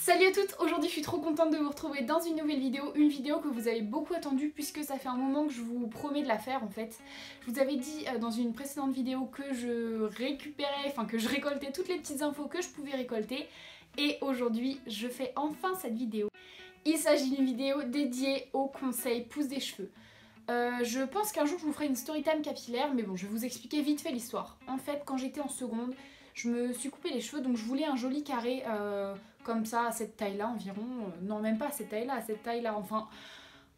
Salut à toutes, aujourd'hui je suis trop contente de vous retrouver dans une nouvelle vidéo, une vidéo que vous avez beaucoup attendue puisque ça fait un moment que je vous promets de la faire en fait. Je vous avais dit dans une précédente vidéo que je récoltais toutes les petites infos que je pouvais récolter et aujourd'hui je fais enfin cette vidéo. Il s'agit d'une vidéo dédiée aux conseils pousse des cheveux. Je pense qu'un jour je vous ferai une story time capillaire, mais bon, je vais vous expliquer vite fait l'histoire. En fait, quand j'étais en seconde, je me suis coupé les cheveux, donc je voulais un joli carré comme ça, à cette taille-là environ. Non, même pas à cette taille-là, enfin,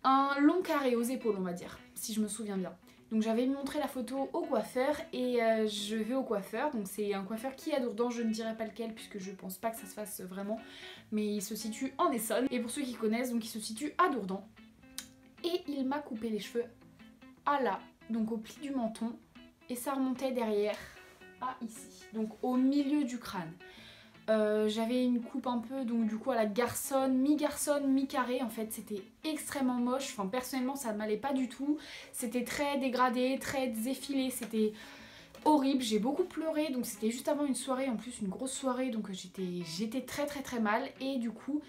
un long carré aux épaules, on va dire, si je me souviens bien. Donc j'avais montré la photo au coiffeur et je vais au coiffeur, donc c'est un coiffeur qui est à Dourdan, je ne dirai pas lequel puisque je pense pas que ça se fasse vraiment, mais il se situe en Essonne. Et pour ceux qui connaissent, donc il se situe à Dourdan. Et il m'a coupé les cheveux à là, donc au pli du menton, et ça remontait derrière à ici, donc au milieu du crâne. J'avais une coupe un peu donc du coup à la garçonne, mi-carré en fait, c'était extrêmement moche, enfin personnellement ça ne m'allait pas du tout, c'était très dégradé, très effilé, c'était horrible, j'ai beaucoup pleuré, donc c'était juste avant une soirée, en plus une grosse soirée, donc j'étais très mal et du coup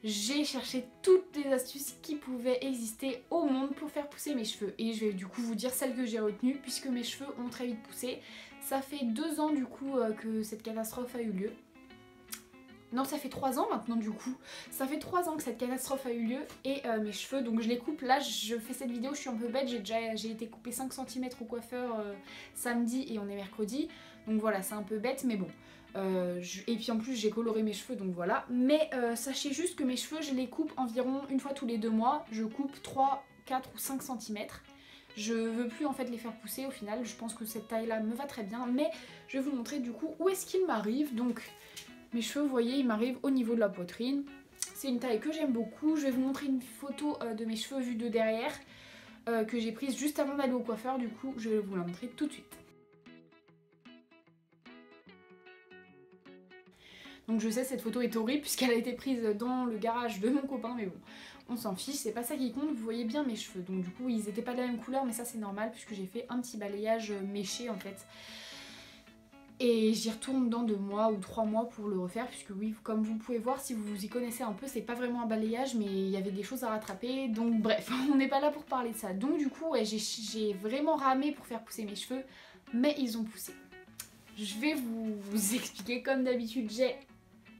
j'ai cherché toutes les astuces qui pouvaient exister au monde pour faire pousser mes cheveux. Et je vais du coup vous dire celles que j'ai retenues puisque mes cheveux ont très vite poussé. Ça fait 2 ans du coup que cette catastrophe a eu lieu. Non, ça fait 3 ans maintenant du coup. Ça fait 3 ans que cette catastrophe a eu lieu et mes cheveux, donc je les coupe. Là, je fais cette vidéo, je suis un peu bête, j'ai été coupée 5 cm au coiffeur samedi et on est mercredi. Donc voilà, c'est un peu bête mais bon. Et puis en plus j'ai coloré mes cheveux donc voilà. Mais sachez juste que mes cheveux je les coupe environ une fois tous les 2 mois. Je coupe 3, 4 ou 5 cm. Je veux plus en fait les faire pousser au final. Je pense que cette taille là me va très bien. Mais je vais vous montrer du coup où est-ce qu'il m'arrive. Donc mes cheveux, vous voyez, ils m'arrivent au niveau de la poitrine. C'est une taille que j'aime beaucoup. Je vais vous montrer une photo de mes cheveux vus de derrière que j'ai prise juste avant d'aller au coiffeur. Du coup je vais vous la montrer tout de suite. Donc je sais cette photo est horrible puisqu'elle a été prise dans le garage de mon copain, mais bon, on s'en fiche, c'est pas ça qui compte, vous voyez bien mes cheveux. Donc du coup ils étaient pas de la même couleur mais ça c'est normal puisque j'ai fait un petit balayage méché en fait. Et j'y retourne dans 2 mois ou 3 mois pour le refaire puisque oui, comme vous pouvez voir, si vous y connaissez un peu, c'est pas vraiment un balayage mais il y avait des choses à rattraper. Donc bref, on n'est pas là pour parler de ça. Donc du coup ouais, j'ai vraiment ramé pour faire pousser mes cheveux, mais ils ont poussé. Je vais vous expliquer comme d'habitude, j'ai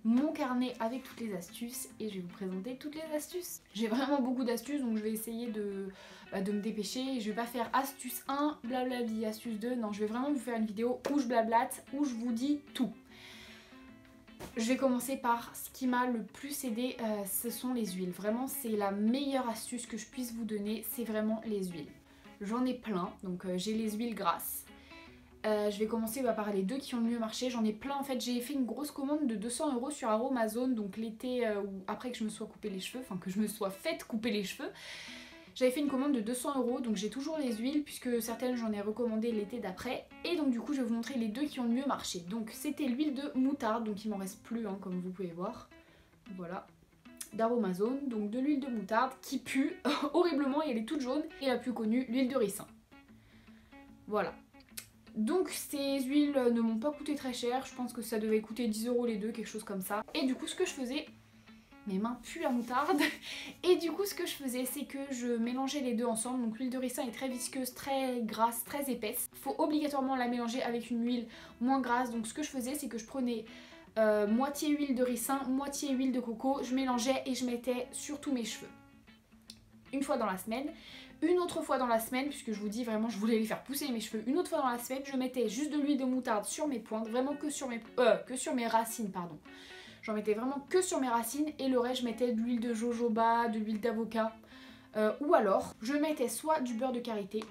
mon carnet avec toutes les astuces et je vais vous présenter toutes les astuces. J'ai vraiment beaucoup d'astuces donc je vais essayer de me dépêcher. Je vais pas faire astuce 1, blablabli, astuce 2, non je vais vraiment vous faire une vidéo où je blablate, où je vous dis tout. Je vais commencer par ce qui m'a le plus aidé, ce sont les huiles. Vraiment c'est la meilleure astuce que je puisse vous donner, c'est vraiment les huiles. J'en ai plein, donc j'ai les huiles grasses. Je vais commencer par les deux qui ont le mieux marché, j'en ai plein en fait, j'ai fait une grosse commande de 200 € sur Aromazone, donc l'été ou après que je me sois coupé les cheveux, enfin que je me sois faite couper les cheveux, j'avais fait une commande de 200 €, donc j'ai toujours les huiles puisque certaines j'en ai recommandé l'été d'après, et donc du coup je vais vous montrer les deux qui ont le mieux marché. Donc c'était l'huile de moutarde, donc il m'en reste plus hein, comme vous pouvez voir, voilà, d'Aromazone, donc de l'huile de moutarde qui pue horriblement et elle est toute jaune, et la plus connue, l'huile de ricin. Voilà. Donc ces huiles ne m'ont pas coûté très cher, je pense que ça devait coûter 10 € les deux, quelque chose comme ça. Et du coup ce que je faisais, mes mains puent la moutarde, et du coup ce que je faisais c'est que je mélangeais les deux ensemble. Donc l'huile de ricin est très visqueuse, très grasse, très épaisse. Faut obligatoirement la mélanger avec une huile moins grasse, donc ce que je faisais c'est que je prenais moitié huile de ricin, moitié huile de coco, je mélangeais et je mettais sur tous mes cheveux. Une fois dans la semaine. Une autre fois dans la semaine, puisque je vous dis vraiment je voulais les faire pousser mes cheveux, une autre fois dans la semaine, je mettais juste de l'huile de moutarde sur mes pointes, vraiment que sur mes racines, pardon. J'en mettais vraiment que sur mes racines et le reste je mettais de l'huile de jojoba, de l'huile d'avocat, ou alors je mettais soit du beurre de karité,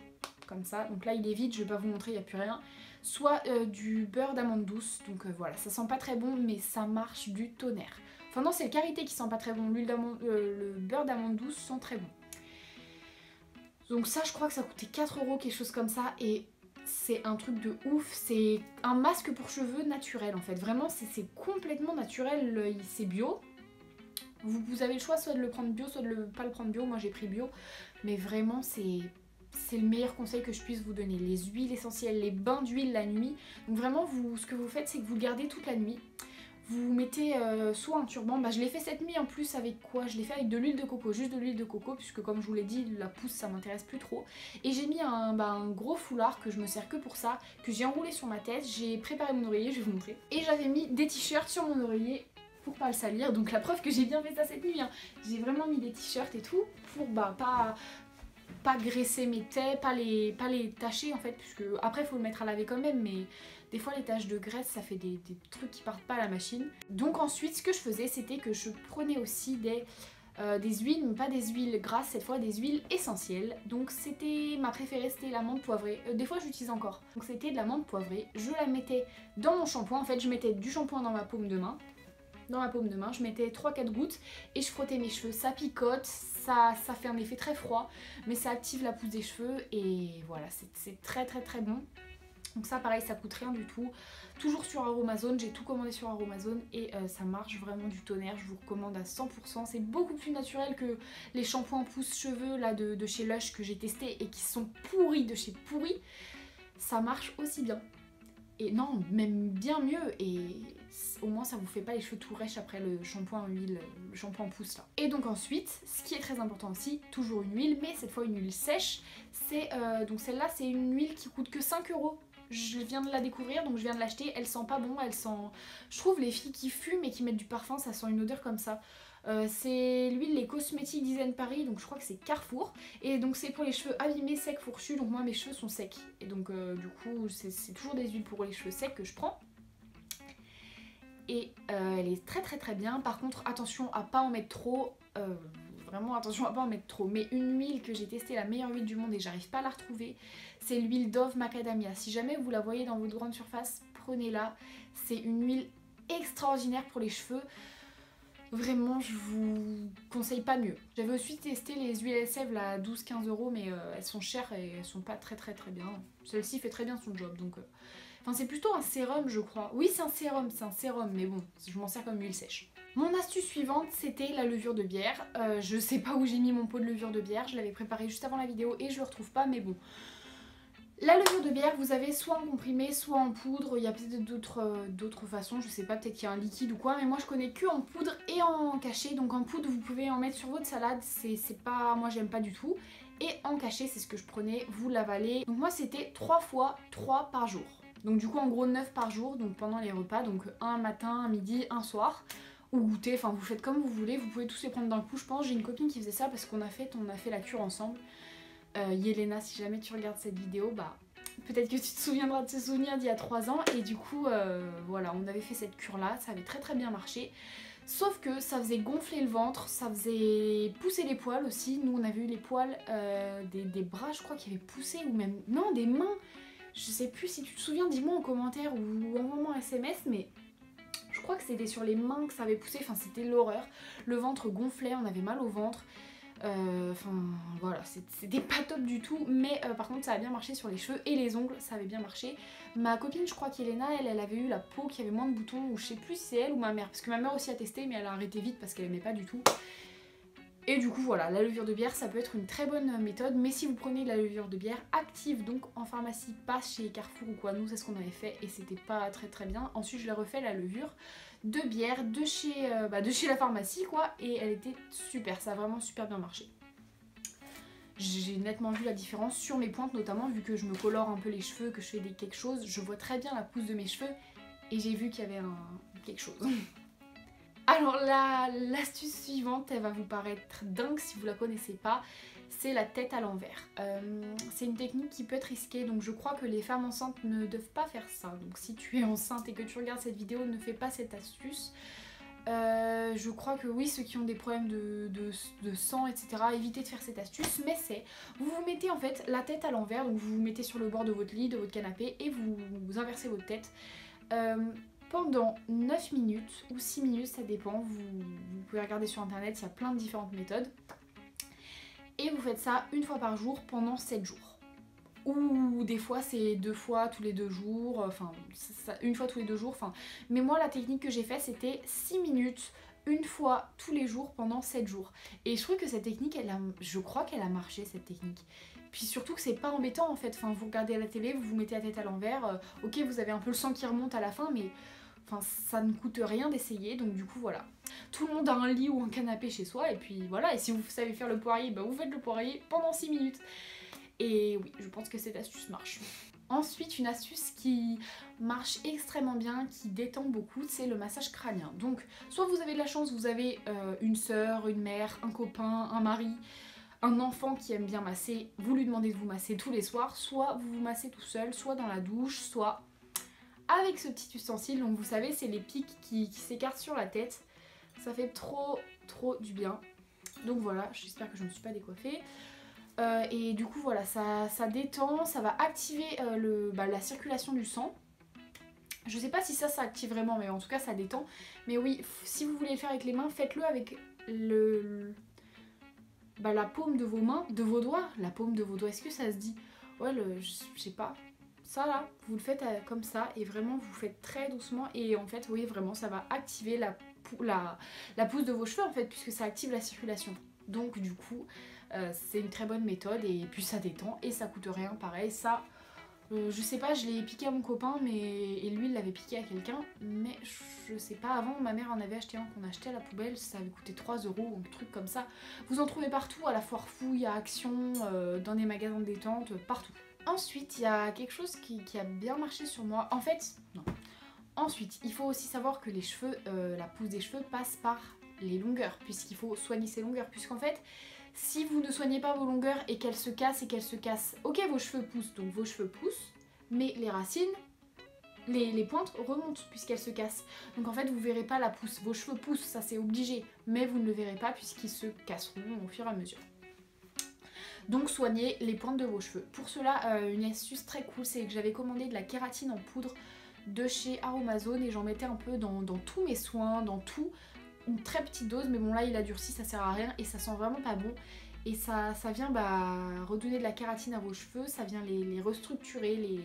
comme ça, donc là il est vide, je vais pas vous montrer, il n'y a plus rien, soit du beurre d'amande douce, donc voilà, ça sent pas très bon mais ça marche du tonnerre. Enfin non, c'est le karité qui sent pas très bon, le beurre d'amande douce sent très bon. Donc ça je crois que ça coûtait 4 €, quelque chose comme ça, et c'est un truc de ouf, c'est un masque pour cheveux naturel en fait, vraiment c'est complètement naturel, c'est bio. Vous avez le choix soit de le prendre bio, soit de pas le prendre bio, moi j'ai pris bio, mais vraiment c'est le meilleur conseil que je puisse vous donner. Les huiles essentielles, les bains d'huile la nuit, donc vraiment ce que vous faites c'est que vous le gardez toute la nuit. vous mettez soit un turban, bah je l'ai fait cette nuit en plus avec quoi? Je l'ai fait avec de l'huile de coco, juste de l'huile de coco, puisque comme je vous l'ai dit, la pousse ça m'intéresse plus trop. Et j'ai mis un gros foulard que je me sers que pour ça, que j'ai enroulé sur ma tête, j'ai préparé mon oreiller, je vais vous montrer. Et j'avais mis des t-shirts sur mon oreiller pour pas le salir, donc la preuve que j'ai bien fait ça cette nuit, hein. J'ai vraiment mis des t-shirts et tout, pour bah pas graisser mes tais, pas les tacher en fait, puisque après faut le mettre à laver quand même, mais des fois les taches de graisse ça fait des trucs qui partent pas à la machine. Donc ensuite ce que je faisais c'était que je prenais aussi des huiles, mais pas des huiles grasses cette fois, des huiles essentielles. Donc c'était ma préférée, c'était la menthe poivrée, des fois j'utilise encore. Donc c'était de la menthe poivrée, je la mettais dans mon shampoing, en fait je mettais du shampoing dans ma paume de main. Je mettais 3-4 gouttes et je frottais mes cheveux, ça picote, ça fait un effet très froid, mais ça active la pousse des cheveux et voilà, c'est très bon. Donc ça pareil, ça coûte rien du tout, toujours sur Aromazone, j'ai tout commandé sur Aromazone et ça marche vraiment du tonnerre, je vous recommande à 100%, c'est beaucoup plus naturel que les shampoings pousse cheveux là de chez Lush que j'ai testé et qui sont pourris de chez pourris, ça marche aussi bien. Et non, même bien mieux, et au moins ça vous fait pas les cheveux tout rêches après le shampoing huile, le shampoing pousse là. Et donc ensuite, ce qui est très important aussi, toujours une huile, mais cette fois une huile sèche, c'est donc celle-là c'est une huile qui coûte que 5 €. Je viens de la découvrir, donc je viens de l'acheter, elle sent pas bon, elle sent... Je trouve les filles qui fument et qui mettent du parfum, ça sent une odeur comme ça. C'est l'huile Les Cosmétiques Design Paris, donc je crois que c'est Carrefour. Et donc c'est pour les cheveux abîmés, secs, fourchus, donc moi mes cheveux sont secs. Et donc du coup c'est toujours des huiles pour les cheveux secs que je prends. Et elle est très bien, par contre attention à pas en mettre trop, vraiment attention à pas en mettre trop. Mais une huile que j'ai testée, la meilleure huile du monde et j'arrive pas à la retrouver, c'est l'huile Dove Macadamia. Si jamais vous la voyez dans votre grande surface, prenez-la, c'est une huile extraordinaire pour les cheveux. Vraiment, je vous conseille pas mieux. J'avais aussi testé les huiles à sève à 12-15 €, mais elles sont chères et elles sont pas très bien. Celle-ci fait très bien son job, donc... Enfin, c'est plutôt un sérum, je crois. Oui, c'est un sérum, mais bon, je m'en sers comme huile sèche. Mon astuce suivante, c'était la levure de bière. Je sais pas où j'ai mis mon pot de levure de bière, je l'avais préparé juste avant la vidéo et je le retrouve pas, mais bon. La levure de bière, vous avez soit en comprimé, soit en poudre, il y a peut-être d'autres façons, je sais pas, peut-être qu'il y a un liquide ou quoi, mais moi je connais que en poudre et en cachet, donc en poudre vous pouvez en mettre sur votre salade, c'est pas, moi j'aime pas du tout, et en cachet c'est ce que je prenais, vous l'avalez, donc moi c'était 3 fois 3 par jour, donc du coup en gros 9 par jour, donc pendant les repas, donc un matin, un midi, un soir, ou goûter, enfin vous faites comme vous voulez, vous pouvez tous les prendre d'un coup, je pense, j'ai une copine qui faisait ça parce qu'on a fait la cure ensemble. Yelena, si jamais tu regardes cette vidéo, bah peut-être que tu te souviendras de ce souvenir d'il y a 3 ans et du coup voilà, on avait fait cette cure là, ça avait très bien marché, sauf que ça faisait gonfler le ventre, ça faisait pousser les poils aussi. Nous on avait eu les poils des bras, je crois, qui avaient poussé, ou même, non, des mains, je sais plus si tu te souviens, dis-moi en commentaire ou envoie-moi un SMS, mais je crois que c'était sur les mains que ça avait poussé, enfin c'était l'horreur, le ventre gonflait, on avait mal au ventre. Enfin voilà, c'était pas top du tout, mais par contre ça a bien marché sur les cheveux et les ongles, ça avait bien marché. Ma copine, je crois qu'Elena, elle avait eu la peau qui avait moins de boutons, ou je sais plus si c'est elle ou ma mère, parce que ma mère aussi a testé mais elle a arrêté vite parce qu'elle aimait pas du tout. Et du coup voilà, la levure de bière ça peut être une très bonne méthode, mais si vous prenez de la levure de bière active, donc en pharmacie, pas chez Carrefour ou quoi, nous c'est ce qu'on avait fait et c'était pas très bien. Ensuite je l'ai refait la levure de bière de chez la pharmacie quoi, et elle était super, ça a vraiment super bien marché. J'ai nettement vu la différence sur mes pointes notamment, vu que je me colore un peu les cheveux, que je fais quelque chose, je vois très bien la pousse de mes cheveux et j'ai vu qu'il y avait quelque chose. Alors l'astuce suivante, elle va vous paraître dingue si vous la connaissez pas, c'est la tête à l'envers. C'est une technique qui peut être risquée, donc je crois que les femmes enceintes ne doivent pas faire ça. Donc si tu es enceinte et que tu regardes cette vidéo, ne fais pas cette astuce. Je crois que oui, ceux qui ont des problèmes de sang, etc., évitez de faire cette astuce, mais c'est, vous vous mettez en fait la tête à l'envers, donc vous vous mettez sur le bord de votre lit, de votre canapé, et vous inversez votre tête. Pendant 9 minutes ou 6 minutes, ça dépend, vous pouvez regarder sur internet, il y a plein de différentes méthodes. Et vous faites ça une fois par jour pendant 7 jours. Ou des fois c'est 2 fois tous les 2 jours, enfin une fois tous les 2 jours, enfin. Mais moi la technique que j'ai fait c'était 6 minutes, une fois tous les jours pendant 7 jours. Et je trouve que cette technique, je crois qu'elle a marché cette technique. Puis surtout que c'est pas embêtant en fait, enfin vous regardez à la télé, vous vous mettez la tête à l'envers, ok vous avez un peu le sang qui remonte à la fin, mais enfin ça ne coûte rien d'essayer, donc du coup voilà. Tout le monde a un lit ou un canapé chez soi et puis voilà, et si vous savez faire le poirier, bah vous faites le poirier pendant 6 minutes. Et oui, je pense que cette astuce marche. Ensuite, une astuce qui marche extrêmement bien, qui détend beaucoup, c'est le massage crânien. Donc, soit vous avez de la chance, vous avez une sœur, une mère, un copain, un mari, un enfant qui aime bien masser, vous lui demandez de vous masser tous les soirs, soit vous vous massez tout seul, soit dans la douche, soit avec ce petit ustensile. Donc vous savez, c'est les pics qui s'écartent sur la tête. Ça fait trop du bien. Donc voilà, j'espère que je ne me suis pas décoiffée. Et du coup voilà, ça détend, ça va activer la circulation du sang. Je sais pas si ça active vraiment, mais en tout cas ça détend. Mais oui, si vous voulez le faire avec les mains, faites-le avec la paume de vos mains, de vos doigts. La paume de vos doigts, est-ce que ça se dit? Ouais, je sais pas. Ça là, vous le faites comme ça et vraiment vous faites très doucement. Et en fait, oui, vraiment ça va activer la pousse de vos cheveux en fait, puisque ça active la circulation. Donc du coup, c'est une très bonne méthode et puis ça détend et ça coûte rien. Pareil, ça, je sais pas, je l'ai piqué à mon copain et lui il l'avait piqué à quelqu'un, mais je sais pas, avant ma mère en avait acheté un qu'on achetait à la poubelle, ça avait coûté 3 € ou un truc comme ça. Vous en trouvez partout, à la Foire Fouille, à Action, dans des magasins de détente, partout. Ensuite, il y a quelque chose qui a bien marché sur moi. En fait, non. Ensuite, il faut aussi savoir que les cheveux, la pousse des cheveux passe par les longueurs, puisqu'il faut soigner ses longueurs, puisqu'en fait, si vous ne soignez pas vos longueurs et qu'elles se cassent, ok, vos cheveux poussent, donc vos cheveux poussent, mais les racines, les pointes remontent puisqu'elles se cassent. Donc en fait, vous verrez pas la pousse. Vos cheveux poussent, ça c'est obligé, mais vous ne le verrez pas puisqu'ils se casseront au fur et à mesure. Donc soignez les pointes de vos cheveux. Pour cela, une astuce très cool, c'est que j'avais commandé de la kératine en poudre de chez Aromazone et j'en mettais un peu dans tous mes soins, dans tout. Une très petite dose, mais bon là il a durci, ça sert à rien et ça sent vraiment pas bon. Et ça vient redonner de la kératine à vos cheveux, ça vient les restructurer,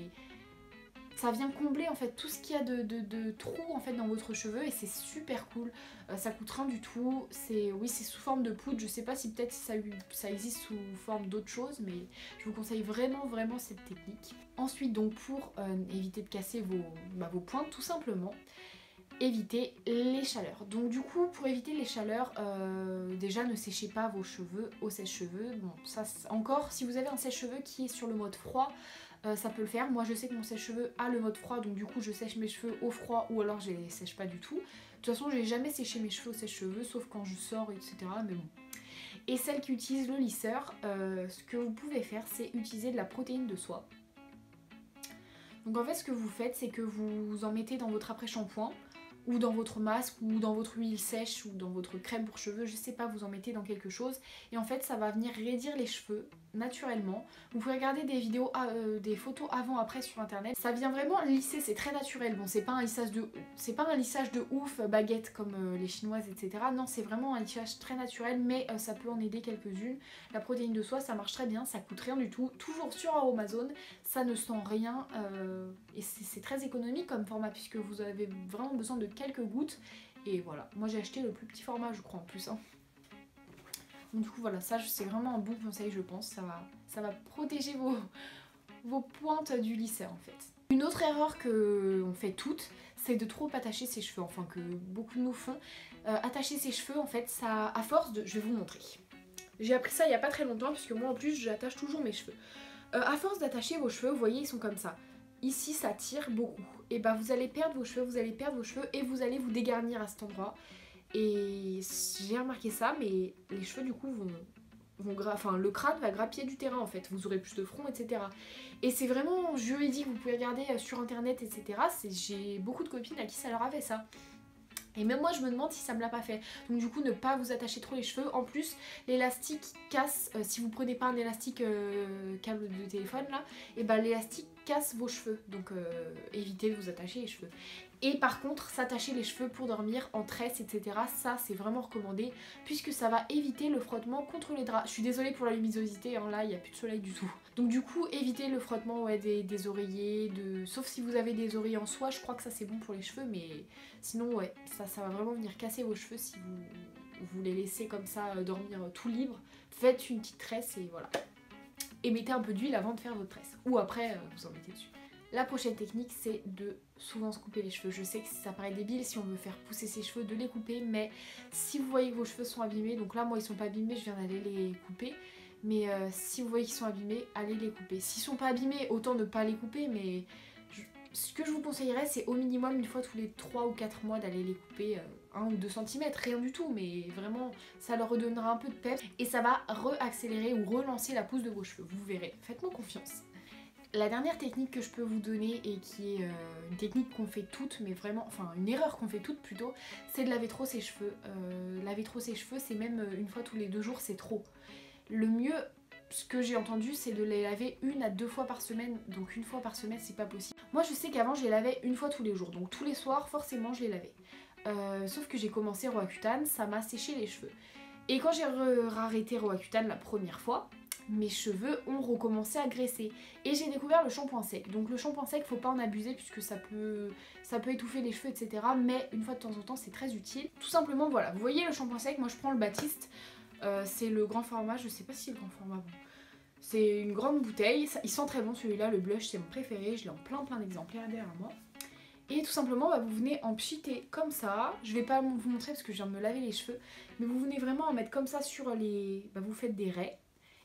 ça vient combler en fait tout ce qu'il y a de trous en fait dans votre cheveu et c'est super cool. Ça coûte rien du tout, c'est sous forme de poudre, je sais pas si peut-être ça existe sous forme d'autre chose, mais je vous conseille vraiment cette technique. Ensuite donc pour éviter de casser vos pointes tout simplement, éviter les chaleurs. Donc du coup pour éviter les chaleurs, déjà ne séchez pas vos cheveux au sèche-cheveux. Bon ça encore, si vous avez un sèche-cheveux qui est sur le mode froid, ça peut le faire. Moi je sais que mon sèche-cheveux a le mode froid, donc du coup je sèche mes cheveux au froid ou alors je les sèche pas du tout. De toute façon j'ai jamais séché mes cheveux au sèche-cheveux sauf quand je sors etc, mais bon. Et celles qui utilisent le lisseur, ce que vous pouvez faire c'est utiliser de la protéine de soie. Donc en fait ce que vous faites c'est que vous en mettez dans votre après-shampoing ou dans votre masque, ou dans votre huile sèche, ou dans votre crème pour cheveux, je sais pas, vous en mettez dans quelque chose. Et en fait, ça va venir raidir les cheveux, naturellement. Vous pouvez regarder des vidéos, des photos avant-après sur internet. Ça vient vraiment lisser, c'est très naturel. Bon, c'est pas un lissage de ouf, baguette, comme les chinoises, etc. Non, c'est vraiment un lissage très naturel, mais ça peut en aider quelques-unes. La protéine de soie, ça marche très bien, ça coûte rien du tout. Toujours sur Aromazone, ça ne sent rien, et c'est très économique comme format, puisque vous avez vraiment besoin de quelques gouttes et voilà, moi j'ai acheté le plus petit format je crois en plus hein. Donc du coup voilà, ça c'est vraiment un bon conseil je pense, ça va protéger vos pointes du lisseur en fait. Une autre erreur que on fait toutes, c'est de trop attacher ses cheveux, enfin que beaucoup de nous font. Attacher ses cheveux en fait, ça à force de... Je vais vous montrer. J'ai appris ça il y a pas très longtemps puisque moi en plus j'attache toujours mes cheveux. À force d'attacher vos cheveux, vous voyez ils sont comme ça. Ici ça tire beaucoup, et bah vous allez perdre vos cheveux, et vous allez vous dégarnir à cet endroit. Et j'ai remarqué ça, mais les cheveux du coup le crâne va grappiller du terrain en fait, vous aurez plus de front etc. Et c'est vraiment juridique, vous pouvez regarder sur internet etc. J'ai beaucoup de copines à qui ça leur avait ça. Et même moi je me demande si ça me l'a pas fait. Donc du coup ne pas vous attacher trop les cheveux. En plus l'élastique casse, si vous prenez pas un élastique câble de téléphone là, et bah l'élastique casse vos cheveux. Donc évitez de vous attacher les cheveux. Et par contre s'attacher les cheveux pour dormir en tresse etc, ça c'est vraiment recommandé puisque ça va éviter le frottement contre les draps. Je suis désolée pour la luminosité, hein, là il n'y a plus de soleil du tout. Donc du coup évitez le frottement des oreillers, sauf si vous avez des oreillers en soie, je crois que ça c'est bon pour les cheveux, mais sinon ouais, ça va vraiment venir casser vos cheveux si vous les laissez comme ça dormir tout libre. Faites une petite tresse et voilà. Et mettez un peu d'huile avant de faire votre tresse, ou après vous en mettez dessus. La prochaine technique, c'est de souvent se couper les cheveux. Je sais que ça paraît débile si on veut faire pousser ses cheveux de les couper, mais si vous voyez que vos cheveux sont abîmés, donc là moi ils sont pas abîmés, je viens d'aller les couper, mais si vous voyez qu'ils sont abîmés, allez les couper. S'ils sont pas abîmés, autant ne pas les couper, mais ce que je vous conseillerais, c'est au minimum une fois tous les 3 ou 4 mois d'aller les couper 1 ou 2 cm, rien du tout, mais vraiment ça leur redonnera un peu de peps et ça va re-accélérer ou relancer la pousse de vos cheveux, vous verrez, faites-moi confiance. La dernière technique que je peux vous donner et qui est une technique qu'on fait toutes, mais vraiment, enfin une erreur qu'on fait toutes plutôt, c'est de laver trop ses cheveux. Laver trop ses cheveux, c'est même une fois tous les 2 jours, c'est trop. Le mieux, ce que j'ai entendu, c'est de les laver 1 à 2 fois par semaine, donc 1 fois par semaine c'est pas possible. Moi je sais qu'avant je les lavais 1 fois tous les jours, donc tous les soirs forcément je les lavais. Sauf que j'ai commencé Roaccutane, ça m'a séché les cheveux. Et quand j'ai arrêté Roaccutane la première fois, mes cheveux ont recommencé à graisser. Et j'ai découvert le shampoing sec. Donc le shampoing sec, faut pas en abuser puisque ça peut étouffer les cheveux, etc. Mais une fois de temps en temps, c'est très utile. Tout simplement, voilà, vous voyez le shampoing sec, moi je prends le Baptiste. C'est le grand format, je sais pas si c'est le grand format, bon. C'est une grande bouteille, il sent très bon celui-là, le blush c'est mon préféré, je l'ai en plein d'exemplaires derrière moi. Et tout simplement, bah, vous venez en pchiter comme ça. Je vais pas vous montrer parce que je viens de me laver les cheveux. Mais vous venez vraiment en mettre comme ça sur les... Bah, vous faites des raies.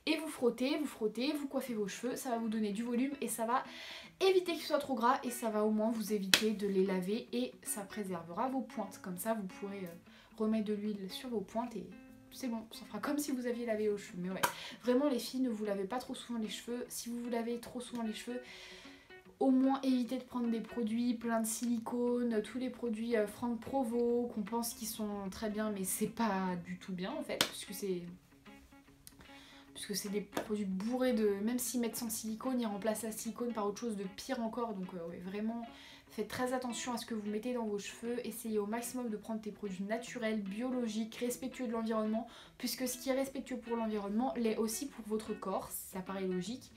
Et vous frottez, vous coiffez vos cheveux. Ça va vous donner du volume et ça va éviter qu'ils soient trop gras. Et ça va au moins vous éviter de les laver. Et ça préservera vos pointes. Comme ça, vous pourrez remettre de l'huile sur vos pointes et... c'est bon, ça fera comme si vous aviez lavé vos cheveux. Mais ouais, vraiment les filles, ne vous lavez pas trop souvent les cheveux. Si vous vous lavez trop souvent les cheveux... au moins évitez de prendre des produits pleins de silicone, tous les produits Franck Provo qu'on pense qu'ils sont très bien mais c'est pas du tout bien en fait puisque c'est des produits bourrés de... même s'ils mettent sans silicone, ils remplacent la silicone par autre chose de pire encore, donc ouais, vraiment faites très attention à ce que vous mettez dans vos cheveux, essayez au maximum de prendre des produits naturels, biologiques, respectueux de l'environnement, puisque ce qui est respectueux pour l'environnement l'est aussi pour votre corps, ça paraît logique.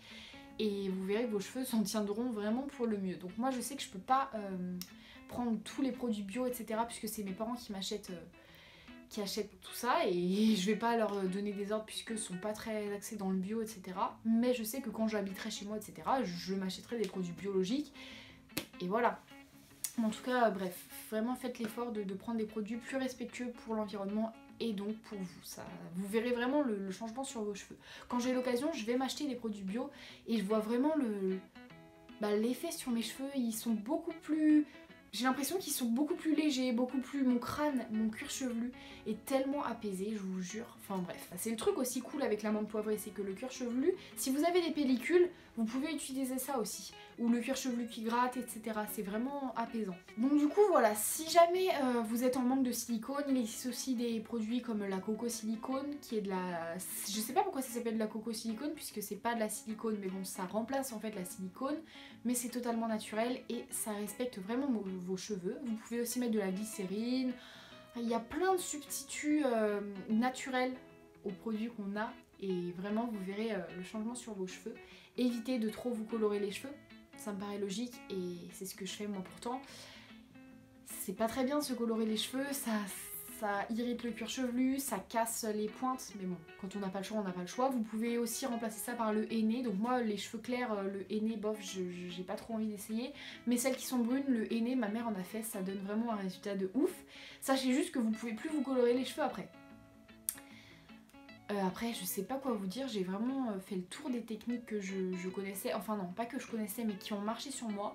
Et vous verrez que vos cheveux s'en tiendront vraiment pour le mieux. Donc moi je sais que je peux pas prendre tous les produits bio, etc. puisque c'est mes parents qui m'achètent qui achètent tout ça et je vais pas leur donner des ordres puisque sont pas très axés dans le bio, etc. Mais je sais que quand j'habiterai chez moi, etc., je m'achèterai des produits biologiques et voilà. En tout cas, bref, vraiment faites l'effort de prendre des produits plus respectueux pour l'environnement et donc pour vous. Ça, vous verrez vraiment le changement sur vos cheveux. Quand j'ai l'occasion, je vais m'acheter des produits bio et je vois vraiment l'effet sur mes cheveux. Ils sont beaucoup plus... j'ai l'impression qu'ils sont beaucoup plus légers, beaucoup plus... mon crâne, mon cuir chevelu est tellement apaisé, je vous jure. Enfin bref, c'est le truc aussi cool avec l'amande poivrée, c'est que le cuir chevelu, si vous avez des pellicules, vous pouvez utiliser ça aussi. Ou le cuir chevelu qui gratte, etc. C'est vraiment apaisant. Donc du coup voilà, si jamais vous êtes en manque de silicone, il existe aussi des produits comme la coco silicone qui est de la... je sais pas pourquoi ça s'appelle de la coco silicone puisque c'est pas de la silicone, mais bon ça remplace en fait la silicone, mais c'est totalement naturel et ça respecte vraiment vos cheveux. Vous pouvez aussi mettre de la glycérine, il y a plein de substituts naturels aux produits qu'on a et vraiment vous verrez le changement sur vos cheveux. Évitez de trop vous colorer les cheveux. Ça me paraît logique et c'est ce que je fais moi pourtant. C'est pas très bien de se colorer les cheveux, ça irrite le cuir chevelu, ça casse les pointes, mais bon, quand on n'a pas le choix, on n'a pas le choix. Vous pouvez aussi remplacer ça par le henné, donc moi les cheveux clairs, le henné, bof, j'ai pas trop envie d'essayer, mais celles qui sont brunes, le henné, ma mère en a fait, ça donne vraiment un résultat de ouf. Sachez juste que vous pouvez plus vous colorer les cheveux après. Après, je sais pas quoi vous dire, j'ai vraiment fait le tour des techniques que je connaissais, enfin non, pas que je connaissais, mais qui ont marché sur moi.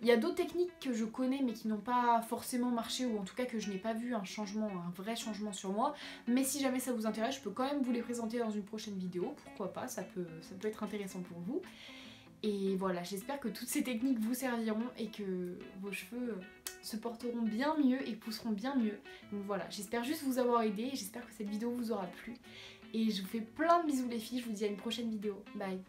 Il y a d'autres techniques que je connais, mais qui n'ont pas forcément marché, ou en tout cas que je n'ai pas vu un changement, un vrai changement sur moi. Mais si jamais ça vous intéresse, je peux quand même vous les présenter dans une prochaine vidéo, pourquoi pas, ça peut être intéressant pour vous. Et voilà, j'espère que toutes ces techniques vous serviront et que vos cheveux se porteront bien mieux et pousseront bien mieux. Donc voilà, j'espère juste vous avoir aidé, j'espère que cette vidéo vous aura plu. Et je vous fais plein de bisous les filles, je vous dis à une prochaine vidéo. Bye!